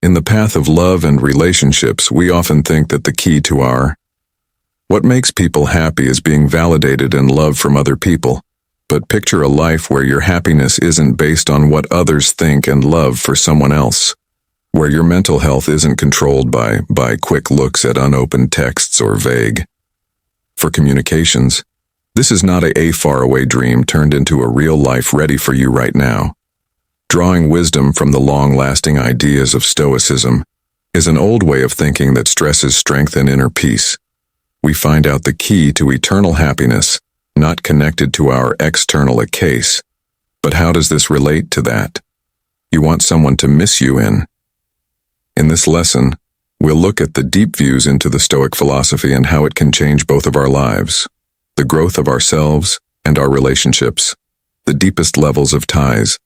In the path of love and relationships, we often think that the key to what makes people happy is being validated and loved from other people. But picture a life where your happiness isn't based on what others think and love for someone else, where your mental health isn't controlled by quick looks at unopened texts or vague. For communications, this is not a faraway dream turned into a real life ready for you right now. Drawing wisdom from the long-lasting ideas of Stoicism is an old way of thinking that stresses strength and inner peace. We find out the key to eternal happiness, not connected to our external case. But how does this relate to that? You want someone to miss you in. In this lesson, we'll look at the deep views into the Stoic philosophy and how it can change both of our lives, the growth of ourselves and our relationships, the deepest levels of ties.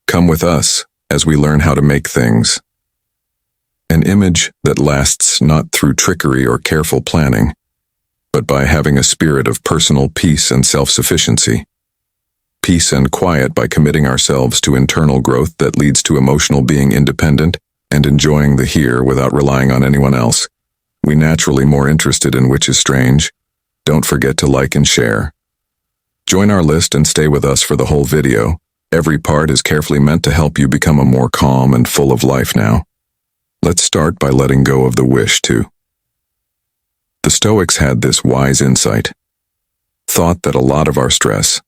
Come with us as we learn how to make things. An image that lasts not through trickery or careful planning, but by having a spirit of personal peace and self-sufficiency. Peace and quiet by committing ourselves to internal growth that leads to emotional being independent and enjoying the here without relying on anyone else. We naturally more interested in which is strange. Don't forget to like and share. Join our list and stay with us for the whole video. Every part is carefully meant to help you become a more calm and full of life now. Let's start by letting go of the wish to. The Stoics had this wise insight. Thought that a lot of our stress,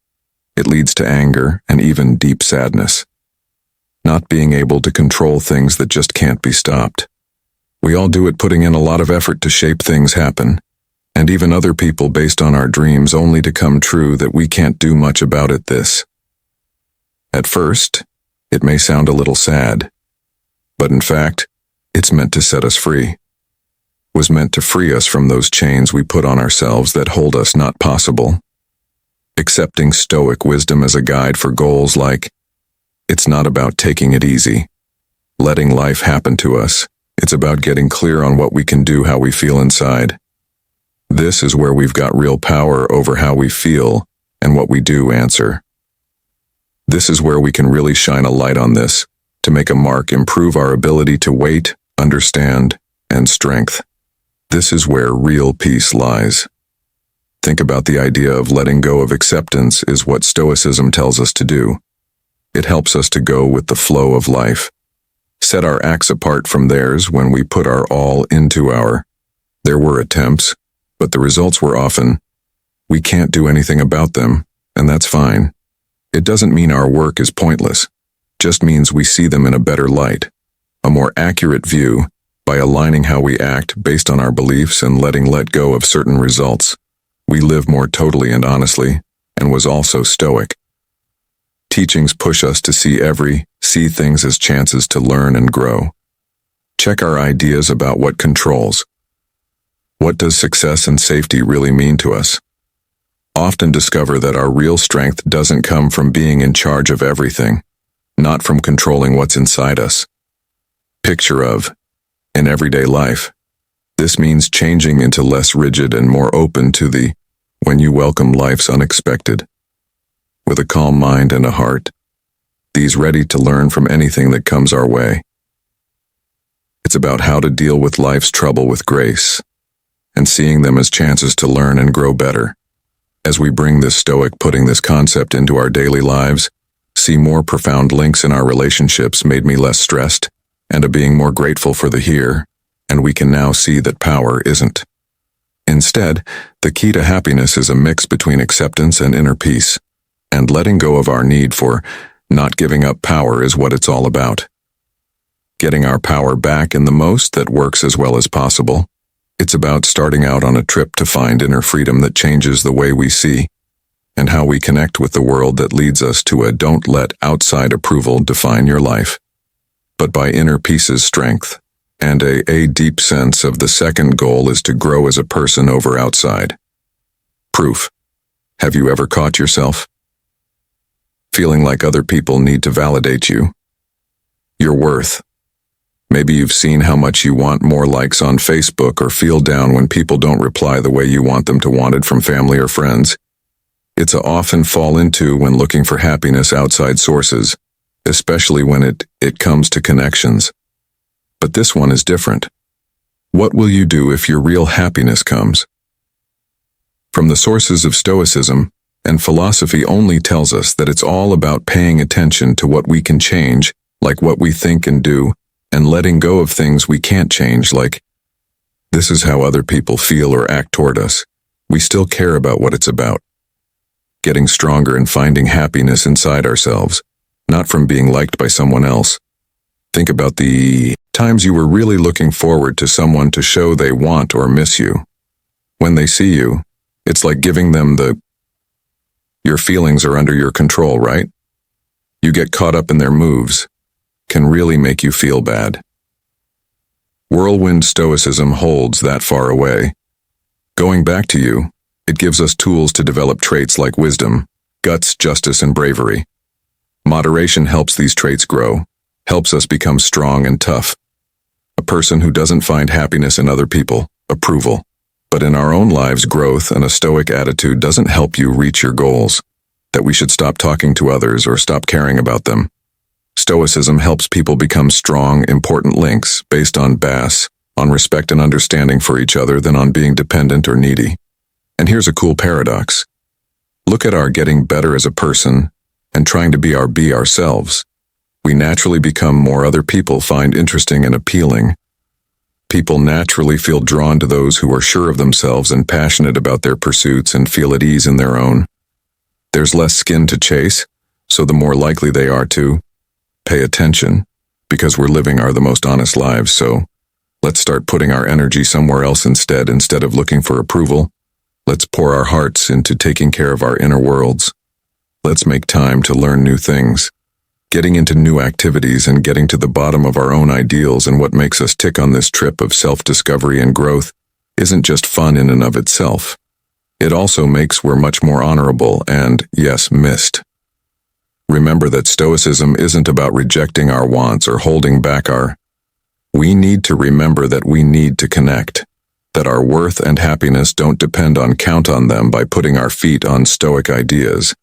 it leads to anger and even deep sadness. Not being able to control things that just can't be stopped. We all do it putting in a lot of effort to shape things happen, and even other people based on our dreams only to come true that we can't do much about it this. At first, it may sound a little sad, but in fact, it's meant to set us free. Was meant to free us from those chains we put on ourselves that hold us not possible. Accepting Stoic wisdom as a guide for goals like, it's not about taking it easy, letting life happen to us. It's about getting clear on what we can do, how we feel inside. This is where we've got real power over how we feel and what we do answer. This is where we can really shine a light on this, to make a mark, improve our ability to wait, understand, and strength. This is where real peace lies. Think about the idea of letting go of acceptance is what Stoicism tells us to do. It helps us to go with the flow of life. Set our acts apart from theirs when we put our all into our. There were attempts, but the results were often, we can't do anything about them, and that's fine. It doesn't mean our work is pointless, just means we see them in a better light, a more accurate view, by aligning how we act based on our beliefs and let go of certain results. We live more totally and honestly, and was also Stoic. Teachings push us to see things as chances to learn and grow. Check our ideas about what controls. What does success and safety really mean to us? Often discover that our real strength doesn't come from being in charge of everything, not from controlling what's inside us. Picture of, in everyday life, this means changing into less rigid and more open to the, when you welcome life's unexpected. With a calm mind and a heart, these ready to learn from anything that comes our way. It's about how to deal with life's trouble with grace, and seeing them as chances to learn and grow better. As we bring this Stoic putting this concept into our daily lives, see more profound links in our relationships made me less stressed, and a being more grateful for the here, and we can now see that power isn't. Instead, the key to happiness is a mix between acceptance and inner peace, and letting go of our need for not giving up power is what it's all about. Getting our power back in the most that works as well as possible. It's about starting out on a trip to find inner freedom that changes the way we see, and how we connect with the world that leads us to a don't let outside approval define your life, but by inner peace's strength, and a deep sense of the second goal is to grow as a person over outside. Proof. Have you ever caught yourself feeling like other people need to validate you? Your worth. Maybe you've seen how much you want more likes on Facebook or feel down when people don't reply the way you want them to want it from family or friends. It's a often fall into when looking for happiness outside sources, especially when it comes to connections. But this one is different. What will you do if your real happiness comes? From the sources of Stoicism, and philosophy only tells us that it's all about paying attention to what we can change, like what we think and do, and letting go of things we can't change, like, this is how other people feel or act toward us. We still care about what it's about. Getting stronger and finding happiness inside ourselves, not from being liked by someone else. Think about the times you were really looking forward to someone to show they want or miss you. When they see you, it's like giving them your feelings are under your control, right? You get caught up in their moves, can really make you feel bad. Whirlwind Stoicism holds that far away. Going back to you, it gives us tools to develop traits like wisdom, guts, justice, and bravery. Moderation helps these traits grow, helps us become strong and tough. A person who doesn't find happiness in other people, approval, but in our own lives, growth and a stoic attitude doesn't help you reach your goals, that we should stop talking to others or stop caring about them. Stoicism helps people become strong, important links based on on respect and understanding for each other than on being dependent or needy. And here's a cool paradox. Look at our getting better as a person and trying to be ourselves. We naturally become more other people find interesting and appealing. People naturally feel drawn to those who are sure of themselves and passionate about their pursuits and feel at ease in their own. There's less skin to chase, so the more likely they are to pay attention, because we're living the most honest lives, so let's start putting our energy somewhere else instead of looking for approval. Let's pour our hearts into taking care of our inner worlds. Let's make time to learn new things, getting into new activities and getting to the bottom of our own ideals and what makes us tick on this trip of self-discovery and growth isn't just fun in and of itself. It also makes we're much more honorable and, yes, missed. Remember that Stoicism isn't about rejecting our wants or holding back we need to remember that we need to connect, that our worth and happiness don't depend on count on them by putting our feet on Stoic ideas.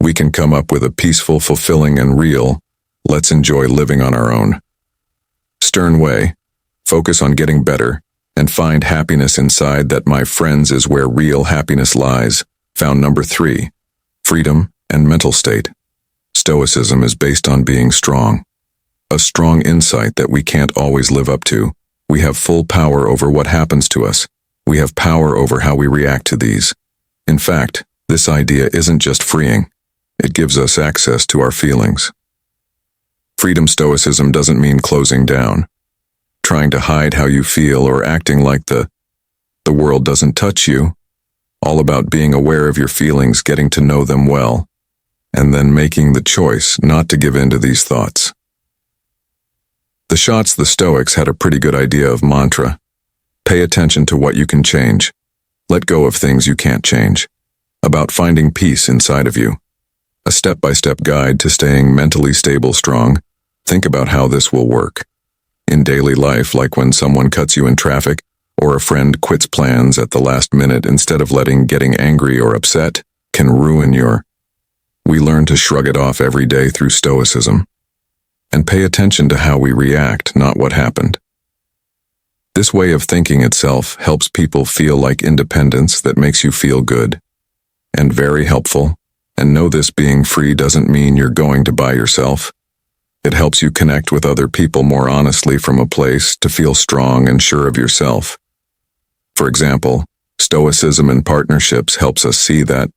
We can come up with a peaceful, fulfilling, and real, let's enjoy living on our own stern way, focus on getting better, and find happiness inside. That, my friends, is where real happiness lies. Found number 3, freedom and mental state. Stoicism is based on being strong. A strong insight that we can't always live up to. We have full power over what happens to us. We have power over how we react to these. In fact, this idea isn't just freeing. It gives us access to our feelings. Freedom Stoicism doesn't mean closing down, trying to hide how you feel or acting like the world doesn't touch you. All about being aware of your feelings, getting to know them well, and then making the choice not to give in to these thoughts. The Stoics had a pretty good idea of mantra. Pay attention to what you can change. Let go of things you can't change. About finding peace inside of you. A step-by-step guide to staying mentally stable, strong. Think about how this will work. In daily life, like when someone cuts you in traffic, or a friend quits plans at the last minute instead of getting angry or upset, can ruin We learn to shrug it off every day through Stoicism. And pay attention to how we react, not what happened. This way of thinking itself helps people feel like independence that makes you feel good. And very helpful. And know this, being free doesn't mean you're going to by yourself. It helps you connect with other people more honestly from a place to feel strong and sure of yourself. For example, Stoicism in partnerships helps us see that,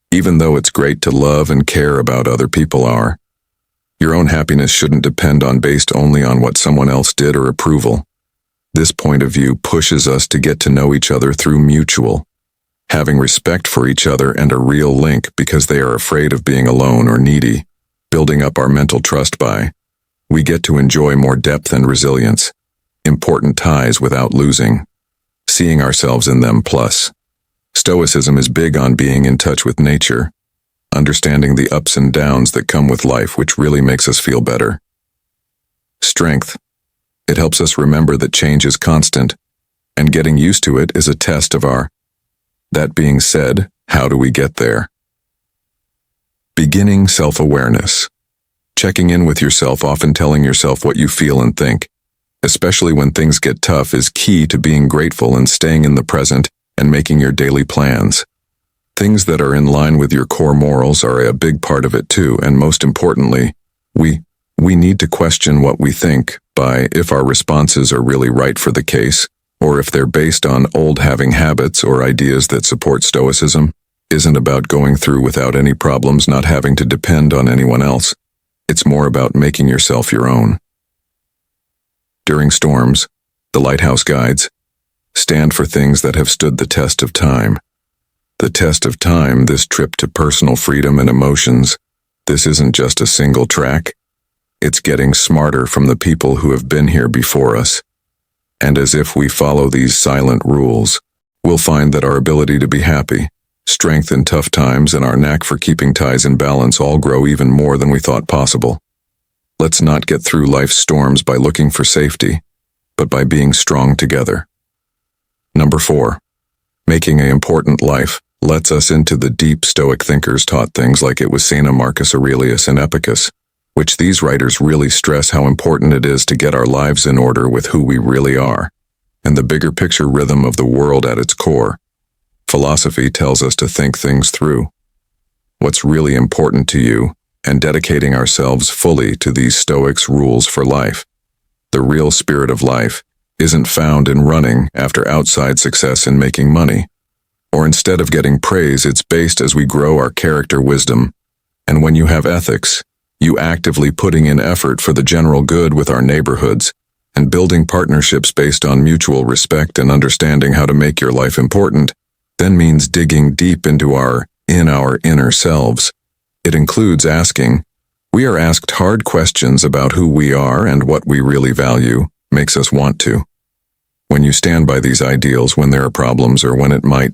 even though it's great to love and care about other people your own happiness shouldn't depend based only on what someone else did or approval. This point of view pushes us to get to know each other through mutual, having respect for each other and a real link because they are afraid of being alone or needy, building up our mental trust we get to enjoy more depth and resilience, important ties without losing, seeing ourselves in them. Plus, Stoicism is big on being in touch with nature, understanding the ups and downs that come with life, which really makes us feel better. Strength. It helps us remember that change is constant, and getting used to it is a test of That being said, how do we get there? Beginning self-awareness. Checking in with yourself, often telling yourself what you feel and think. especially when things get tough, is key to being grateful and staying in the present and making your daily plans. Things that are in line with your core morals are a big part of it too, and most importantly, we need to question what we think by if our responses are really right for the case, or if they're based on old having habits or ideas that support Stoicism. Isn't about going through without any problems, not having to depend on anyone else. It's more about making yourself your own. During storms, the lighthouse guides stand for things that have stood the test of time. The test of time, this trip to personal freedom and emotions, this isn't just a single track. It's getting smarter from the people who have been here before us. And as if we follow these silent rules, we'll find that our ability to be happy, strength in tough times, and our knack for keeping ties in balance all grow even more than we thought possible. Let's not get through life's storms by looking for safety, but by being strong together. Number 4. Making an important life lets us into the deep Stoic thinkers taught things like it was Seneca, Marcus Aurelius, and Epicus, which these writers really stress how important it is to get our lives in order with who we really are, and the bigger picture rhythm of the world at its core. Philosophy tells us to think things through. What's really important to you, and dedicating ourselves fully to these Stoics' rules for life. The real spirit of life isn't found in running after outside success and making money, or instead of getting praise, it's based as we grow our character wisdom. And when you have ethics, you actively putting in effort for the general good with our neighborhoods, and building partnerships based on mutual respect and understanding how to make your life important, then means digging deep into our inner selves. It includes asking. We are asked hard questions about who we are and what we really value, makes us want to. When you stand by these ideals when there are problems or when it might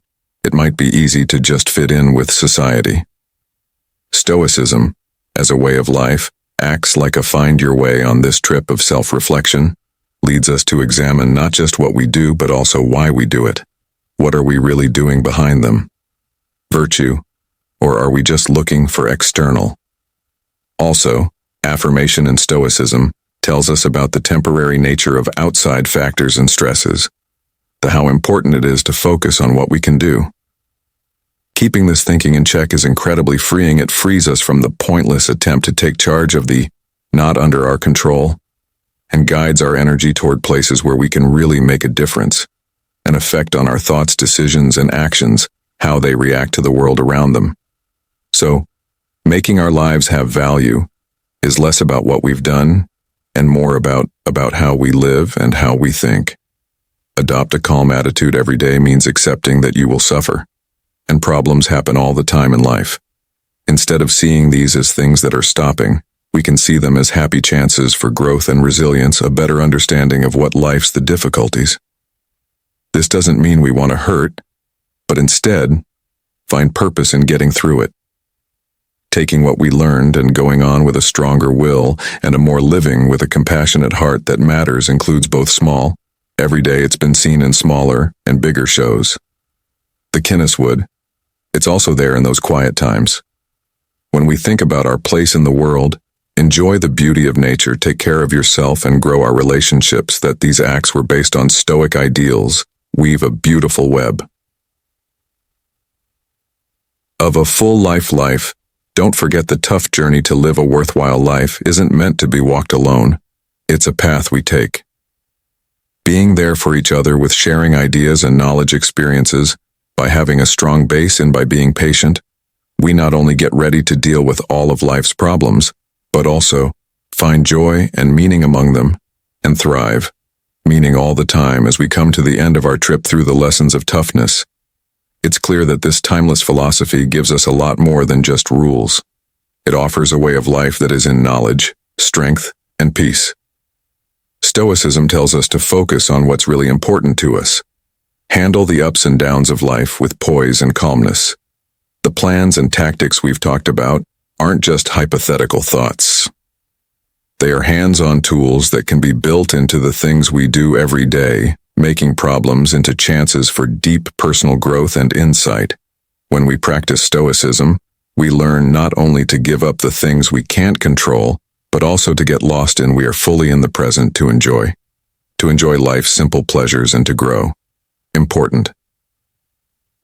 be easy to just fit in with society. Stoicism, as a way of life, acts like a find your way on this trip of self-reflection, leads us to examine not just what we do but also why we do it. What are we really doing behind them? Virtue, or are we just looking for external? Also, affirmation in Stoicism tells us about the temporary nature of outside factors and stresses, how important it is to focus on what we can do. Keeping this thinking in check is incredibly freeing. It frees us from the pointless attempt to take charge of the not under our control, and guides our energy toward places where we can really make a difference, an effect on our thoughts, decisions, and actions, how they react to the world around them. So, making our lives have value is less about what we've done and more about how we live and how we think. Adopt a calm attitude every day means accepting that you will suffer, and problems happen all the time in life. Instead of seeing these as things that are stopping, we can see them as happy chances for growth and resilience, a better understanding of what life's the difficulties. This doesn't mean we want to hurt, but instead, find purpose in getting through it. Taking what we learned and going on with a stronger will and a more living with a compassionate heart that matters includes both small. Every day it's been seen in smaller and bigger shows. The Kinnis would. It's also there in those quiet times. When we think about our place in the world, enjoy the beauty of nature, take care of yourself, and grow our relationships, that these acts were based on Stoic ideals, weave a beautiful web. Of a full life, don't forget the tough journey to live a worthwhile life isn't meant to be walked alone. It's a path we take. Being there for each other with sharing ideas and knowledge experiences, by having a strong base and by being patient, we not only get ready to deal with all of life's problems, but also find joy and meaning among them, and thrive, meaning all the time as we come to the end of our trip through the lessons of toughness. It's clear that this timeless philosophy gives us a lot more than just rules. It offers a way of life that is in knowledge, strength, and peace. Stoicism tells us to focus on what's really important to us. Handle the ups and downs of life with poise and calmness. The plans and tactics we've talked about aren't just hypothetical thoughts. They are hands-on tools that can be built into the things we do every day, making problems into chances for deep personal growth and insight. When we practice Stoicism, we learn not only to give up the things we can't control, but also to get lost in we are fully in the present to enjoy. to enjoy life's simple pleasures and to grow. Important.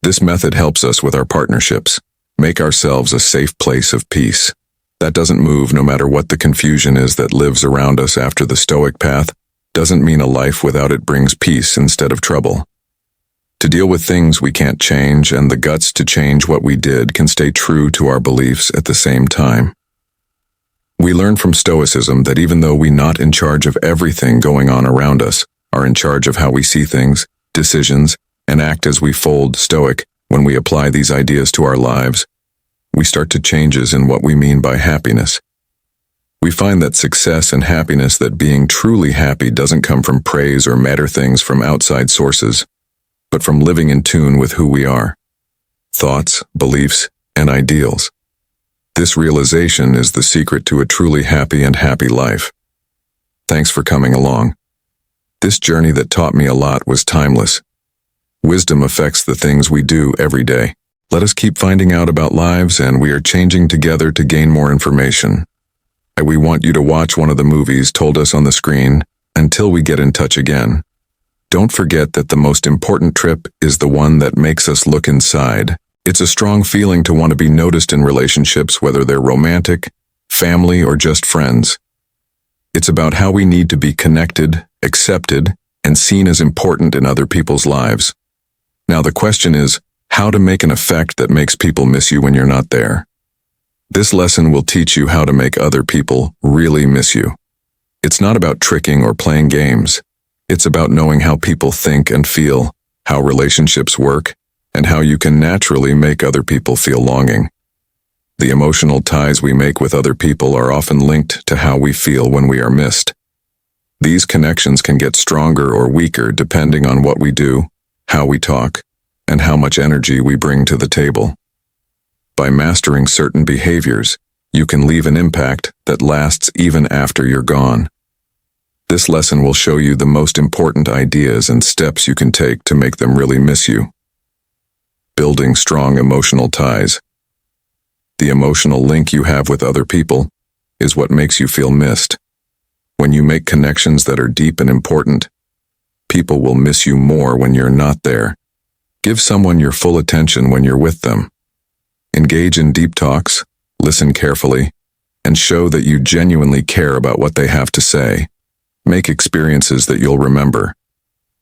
This method helps us with our partnerships. Make ourselves a safe place of peace. That doesn't move no matter what the confusion is that lives around us after the Stoic path. Doesn't mean a life without it brings peace instead of trouble. To deal with things we can't change and the guts to change what we did can stay true to our beliefs at the same time. We learn from Stoicism that even though we're not in charge of everything going on around us, are in charge of how we see things, decisions, and act as we fold Stoic. When we apply these ideas to our lives, we start to changes in what we mean by happiness. We find that success and happiness, that being truly happy doesn't come from praise or matter things from outside sources, but from living in tune with who we are, thoughts, beliefs, and ideals. This realization is the secret to a truly happy and happy life. Thanks for coming along. This journey that taught me a lot was timeless. Wisdom affects the things we do every day. Let us keep finding out about lives, and we are changing together to gain more information. We want you to watch one of the movies told us on the screen until we get in touch again. Don't forget that the most important trip is the one that makes us look inside. It's a strong feeling to want to be noticed in relationships, whether they're romantic, family, or just friends. It's about how we need to be connected, accepted, and seen as important in other people's lives. Now the question is, how to make an effect that makes people miss you when you're not there. This lesson will teach you how to make other people really miss you. It's not about tricking or playing games. It's about knowing how people think and feel, how relationships work, and how you can naturally make other people feel longing. The emotional ties we make with other people are often linked to how we feel when we are missed. These connections can get stronger or weaker depending on what we do, how we talk, and how much energy we bring to the table. By mastering certain behaviors, you can leave an impact that lasts even after you're gone. This lesson will show you the most important ideas and steps you can take to make them really miss you. Building strong emotional ties. The emotional link you have with other people is what makes you feel missed. When you make connections that are deep and important, people will miss you more when you're not there. Give someone your full attention when you're with them. Engage in deep talks, listen carefully, and show that you genuinely care about what they have to say. Make experiences that you'll remember.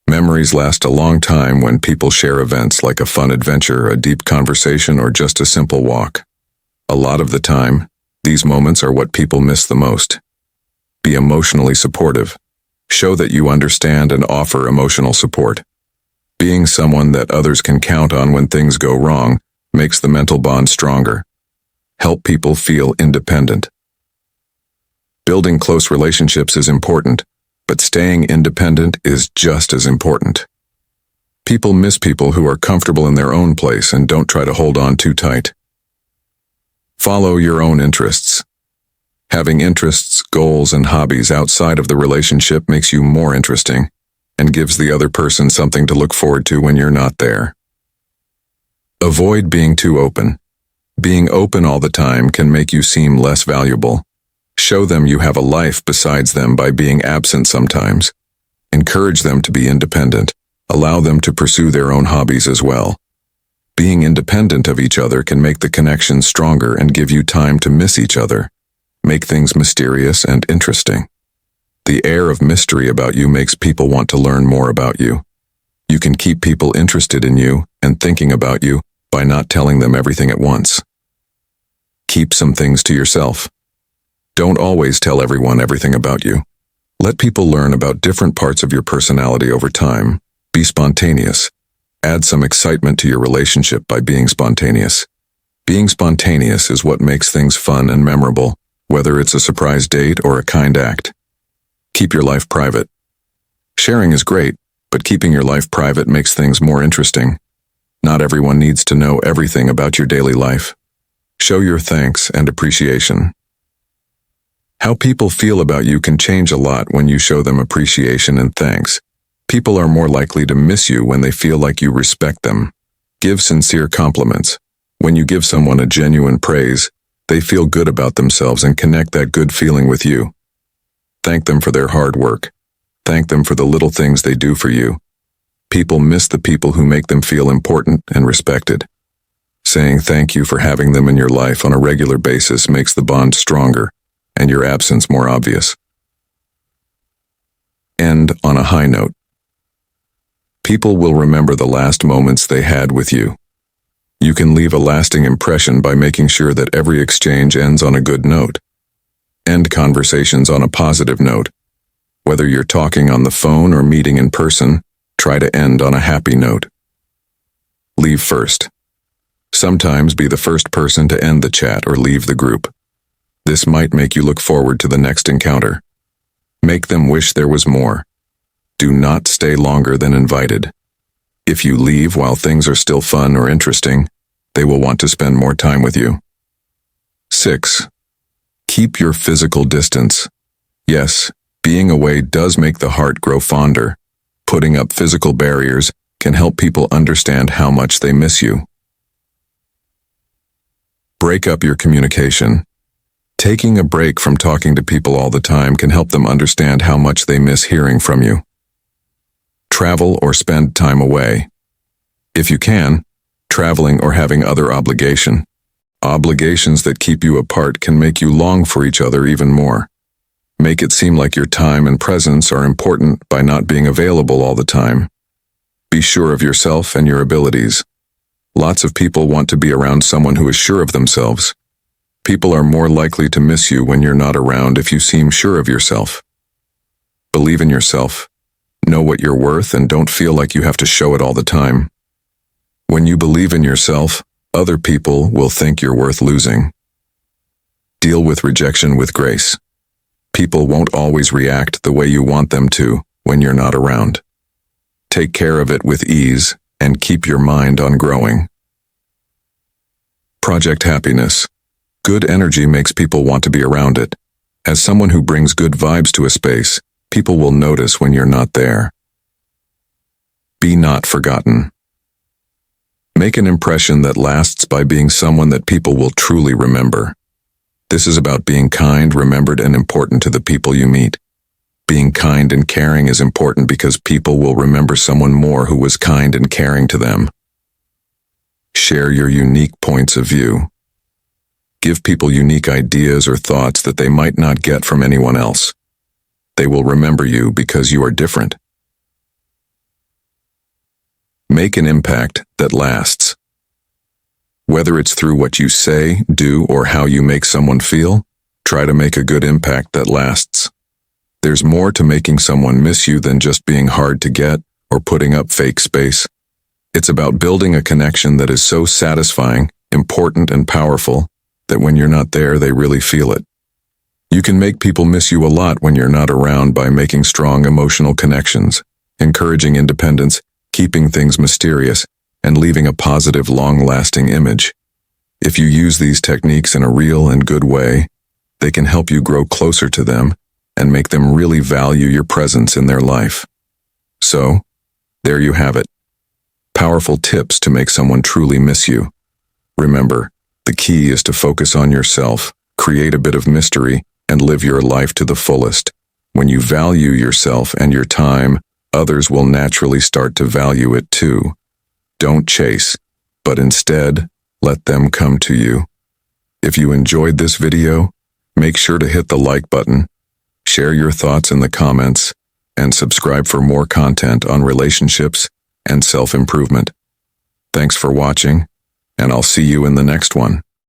Memories last a long time when people share events like a fun adventure, a deep conversation, or just a simple walk. A lot of the time, these moments are what people miss the most. Be emotionally supportive. Show that you understand and offer emotional support. Being someone that others can count on when things go wrong makes the mental bond stronger. Help people feel independent. Building close relationships is important, but staying independent is just as important. People miss people who are comfortable in their own place and don't try to hold on too tight. Follow your own interests. Having interests, goals, and hobbies outside of the relationship makes you more interesting and gives the other person something to look forward to when you're not there. Avoid being too open. Being open all the time can make you seem less valuable. Show them you have a life besides them by being absent sometimes. Encourage them to be independent. Allow them to pursue their own hobbies as well. Being independent of each other can make the connection stronger and give you time to miss each other. Make things mysterious and interesting. The air of mystery about you makes people want to learn more about you. You can keep people interested in you and thinking about you by not telling them everything at once. Keep some things to yourself. Don't always tell everyone everything about you. Let people learn about different parts of your personality over time. Be spontaneous. Add some excitement to your relationship by being spontaneous. Being spontaneous is what makes things fun and memorable, whether it's a surprise date or a kind act. Keep your life private. Sharing is great, but keeping your life private makes things more interesting. Not everyone needs to know everything about your daily life. Show your thanks and appreciation. How people feel about you can change a lot when you show them appreciation and thanks. People are more likely to miss you when they feel like you respect them. Give sincere compliments. When you give someone a genuine praise, they feel good about themselves and connect that good feeling with you. Thank them for their hard work. Thank them for the little things they do for you. People miss the people who make them feel important and respected. Saying thank you for having them in your life on a regular basis makes the bond stronger and your absence more obvious. End on a high note. People will remember the last moments they had with you. You can leave a lasting impression by making sure that every exchange ends on a good note. End conversations on a positive note. Whether you're talking on the phone or meeting in person, try to end on a happy note. Leave first. Sometimes be the first person to end the chat or leave the group. This might make you look forward to the next encounter. Make them wish there was more. Do not stay longer than invited. If you leave while things are still fun or interesting, they will want to spend more time with you. 6. Keep your physical distance. Yes, being away does make the heart grow fonder. Putting up physical barriers can help people understand how much they miss you. Break up your communication. Taking a break from talking to people all the time can help them understand how much they miss hearing from you. Travel or spend time away. If you can, traveling or having other obligations that keep you apart can make you long for each other even more. Make it seem like your time and presence are important by not being available all the time. Be sure of yourself and your abilities. Lots of people want to be around someone who is sure of themselves. People are more likely to miss you when you're not around if you seem sure of yourself. Believe in yourself. Know what you're worth and don't feel like you have to show it all the time. When you believe in yourself, other people will think you're worth losing. Deal with rejection with grace. People won't always react the way you want them to when you're not around. Take care of it with ease and keep your mind on growing. Project happiness. Good energy makes people want to be around it. As someone who brings good vibes to a space, people will notice when you're not there. Be not forgotten. Make an impression that lasts by being someone that people will truly remember. This is about being kind, remembered, and important to the people you meet. Being kind and caring is important because people will remember someone more who was kind and caring to them. Share your unique points of view. Give people unique ideas or thoughts that they might not get from anyone else. They will remember you because you are different. Make an impact that lasts. Whether it's through what you say, do, or how you make someone feel, try to make a good impact that lasts. There's more to making someone miss you than just being hard to get or putting up fake space. It's about building a connection that is so satisfying, important, and powerful that when you're not there, they really feel it. You can make people miss you a lot when you're not around by making strong emotional connections, encouraging independence, keeping things mysterious, and leaving a positive, long-lasting image. If you use these techniques in a real and good way, they can help you grow closer to them and make them really value your presence in their life. So, there you have it. Powerful tips to make someone truly miss you. Remember, the key is to focus on yourself, create a bit of mystery, and live your life to the fullest. When you value yourself and your time, others will naturally start to value it too. Don't chase, but instead, let them come to you. If you enjoyed this video, make sure to hit the like button, share your thoughts in the comments, and subscribe for more content on relationships and self-improvement. Thanks for watching, and I'll see you in the next one.